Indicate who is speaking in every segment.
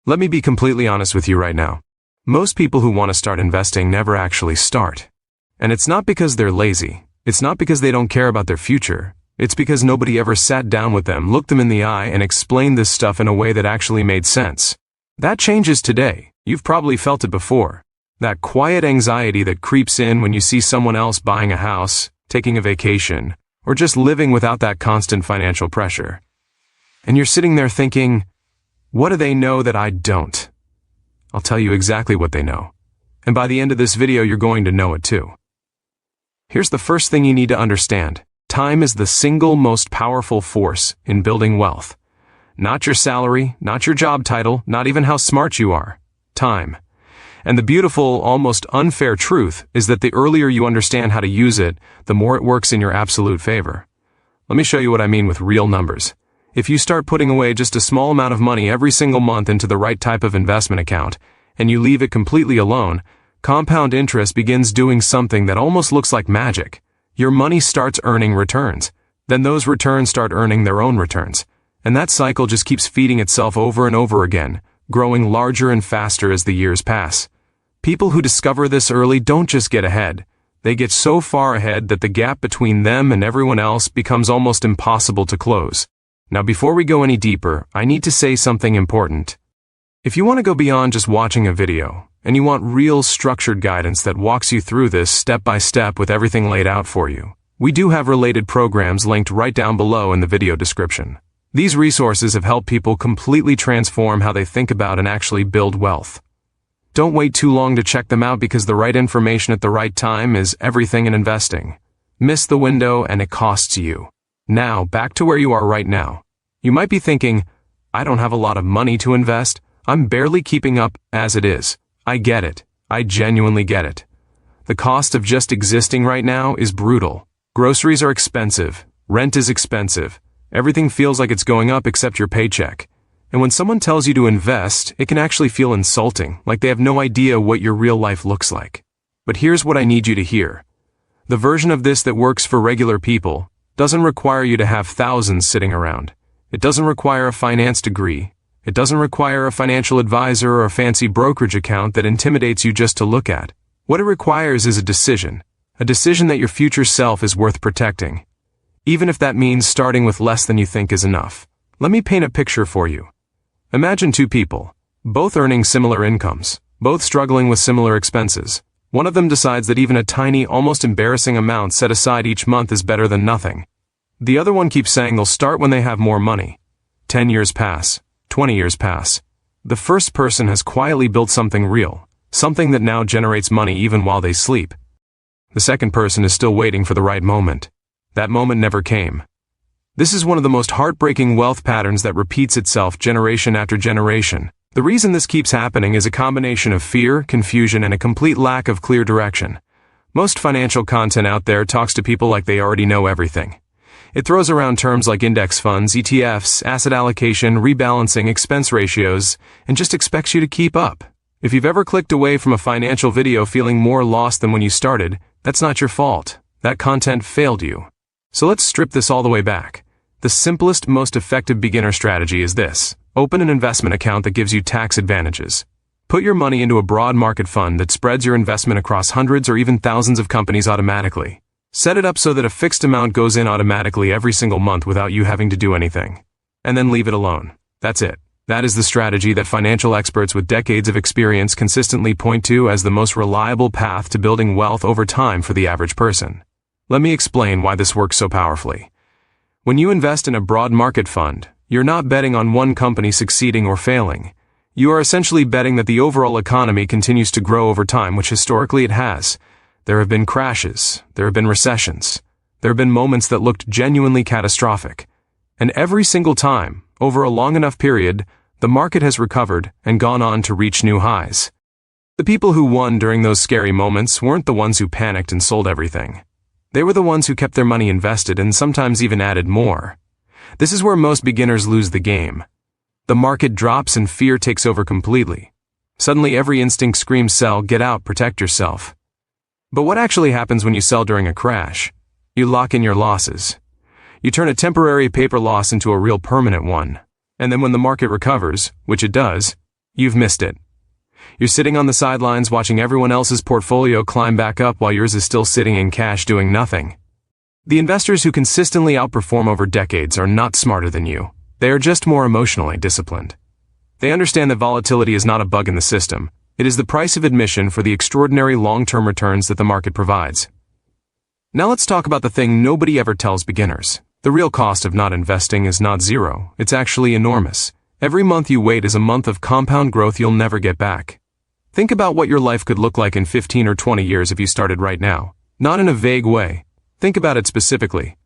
Speaker 1: Let me be completely honest with you right now. Most people who want to start investing never actually start. And it's not because they're lazy. It's not because they don't care about their future. It's because nobody ever sat down with them, looked them in the eye, and explained this stuff in a way that actually made sense. That changes today. You've probably felt it before. That quiet anxiety that creeps in when you see someone else buying a house, taking a vacation, or just living without that constant financial pressure. And you're sitting there thinking, what do they know that I don't? I'll tell you exactly what they know. And by the end of this video, you're going to know it too. Here's the first thing you need to understand. Time is the single most powerful force in building wealth. Not your salary, not your job title, not even how smart you are. Time. And the beautiful, almost unfair truth is that the earlier you understand how to use it, the more it works in your absolute favor. Let me show you what I mean with real numbers. If you start putting away just a small amount of money every single month into the right type of investment account, and you leave it completely alone, compound interest begins doing something that almost looks like magic. Your money starts earning returns. Then those returns start earning their own returns. And that cycle just keeps feeding itself over and over again, growing larger and faster as the years pass. People who discover this early don't just get ahead. They get so far ahead that the gap between them and everyone else becomes almost impossible to close. Now, before we go any deeper, I need to say something important. If you want to go beyond just watching a video, and you want real structured guidance that walks you through this step by step with everything laid out for you, we do have related programs linked right down below in the video description. These resources have helped people completely transform how they think about and actually build wealth. Don't wait too long to check them out because the right information at the right time is everything in investing. Miss the window and it costs you. Now, back to where you are right now. You might be thinking, I don't have a lot of money to invest. I'm barely keeping up as it is. I get it. I genuinely get it. The cost of just existing right now is brutal. Groceries are expensive. Rent is expensive. Everything feels like it's going up except your paycheck. And when someone tells you to invest, it can actually feel insulting, like they have no idea what your real life looks like. But here's what I need you to hear. The version of this that works for regular people doesn't require you to have thousands sitting around. It doesn't require a finance degree. It doesn't require a financial advisor or a fancy brokerage account that intimidates you just to look at. What it requires is a decision that your future self is worth protecting, even if that means starting with less than you think is enough. Let me paint a picture for you. Imagine two people, both earning similar incomes, both struggling with similar expenses. One of them decides that even a tiny, almost embarrassing amount set aside each month is better than nothing. The other one keeps saying they'll start when they have more money. 10 years pass. 20 years pass. The first person has quietly built something real, something that now generates money even while they sleep. The second person is still waiting for the right moment. That moment never came. This is one of the most heartbreaking wealth patterns that repeats itself generation after generation. The reason this keeps happening is a combination of fear, confusion, and a complete lack of clear direction. Most financial content out there talks to people like they already know everything. It throws around terms like index funds, ETFs, asset allocation, rebalancing, expense ratios, and just expects you to keep up. If you've ever clicked away from a financial video feeling more lost than when you started, that's not your fault. That content failed you. So let's strip this all the way back. The simplest, most effective beginner strategy is this. Open an investment account that gives you tax advantages. Put your money into a broad market fund that spreads your investment across hundreds or even thousands of companies automatically. Set it up so that a fixed amount goes in automatically every single month without you having to do anything. And then leave it alone. That's it. That is the strategy that financial experts with decades of experience consistently point to as the most reliable path to building wealth over time for the average person. Let me explain why this works so powerfully. When you invest in a broad market fund, you're not betting on one company succeeding or failing. You are essentially betting that the overall economy continues to grow over time, which historically it has. There have been crashes, there have been recessions, there have been moments that looked genuinely catastrophic. And every single time, over a long enough period, the market has recovered and gone on to reach new highs. The people who won during those scary moments weren't the ones who panicked and sold everything. They were the ones who kept their money invested and sometimes even added more. This is where most beginners lose the game. The market drops and fear takes over completely. Suddenly every instinct screams sell, get out, protect yourself. But what actually happens when you sell during a crash? You lock in your losses. You turn a temporary paper loss into a real permanent one. And then when the market recovers, which it does, you've missed it. You're sitting on the sidelines watching everyone else's portfolio climb back up while yours is still sitting in cash doing nothing. The investors who consistently outperform over decades are not smarter than you. They are just more emotionally disciplined. They understand that volatility is not a bug in the system. It is the price of admission for the extraordinary long-term returns that the market provides. Now let's talk about the thing nobody ever tells beginners. The real cost of not investing is not zero. It's actually enormous. Every month you wait is a month of compound growth you'll never get back. Think about what your life could look like in 15 or 20 years if you started right now. Not in a vague way. Think about it specifically.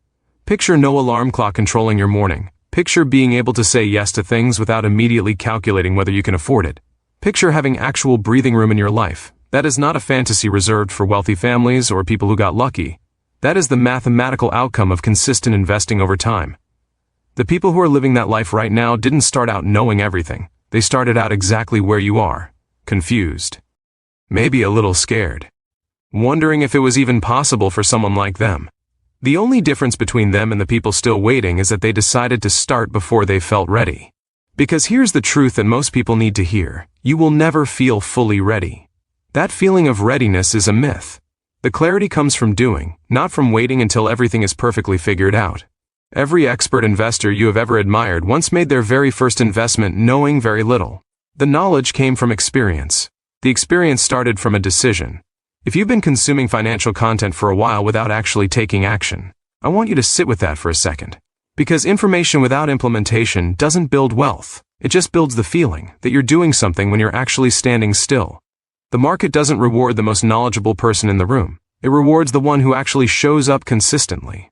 Speaker 1: Picture no alarm clock controlling your morning. Picture being able to say yes to things without immediately calculating whether you can afford it. Picture having actual breathing room in your life. That is not a fantasy reserved for wealthy families or people who got lucky. That is the mathematical outcome of consistent investing over time. The people who are living that life right now didn't start out knowing everything. They started out exactly where you are. Confused. Maybe a little scared. Wondering if it was even possible for someone like them. The only difference between them and the people still waiting is that they decided to start before they felt ready. Because here's the truth that most people need to hear. You will never feel fully ready. That feeling of readiness is a myth. The clarity comes from doing, not from waiting until everything is perfectly figured out. Every expert investor you have ever admired once made their very first investment knowing very little. The knowledge came from experience. The experience started from a decision. If you've been consuming financial content for a while without actually taking action, I want you to sit with that for a second. Because information without implementation doesn't build wealth. It just builds the feeling that you're doing something when you're actually standing still. The market doesn't reward the most knowledgeable person in the room. It rewards the one who actually shows up consistently.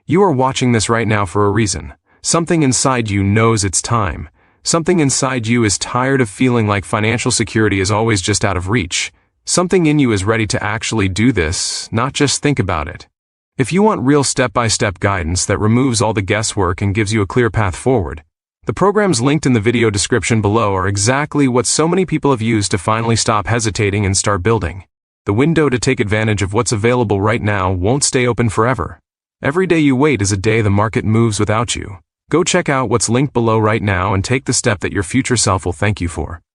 Speaker 1: You are watching this right now for a reason. Something inside you knows it's time. Something inside you is tired of feeling like financial security is always just out of reach. Something in you is ready to actually do this, not just think about it. If you want real step-by-step guidance that removes all the guesswork and gives you a clear path forward, the programs linked in the video description below are exactly what so many people have used to finally stop hesitating and start building. The window to take advantage of what's available right now won't stay open forever. Every day you wait is a day the market moves without you. Go check out what's linked below right now and take the step that your future self will thank you for.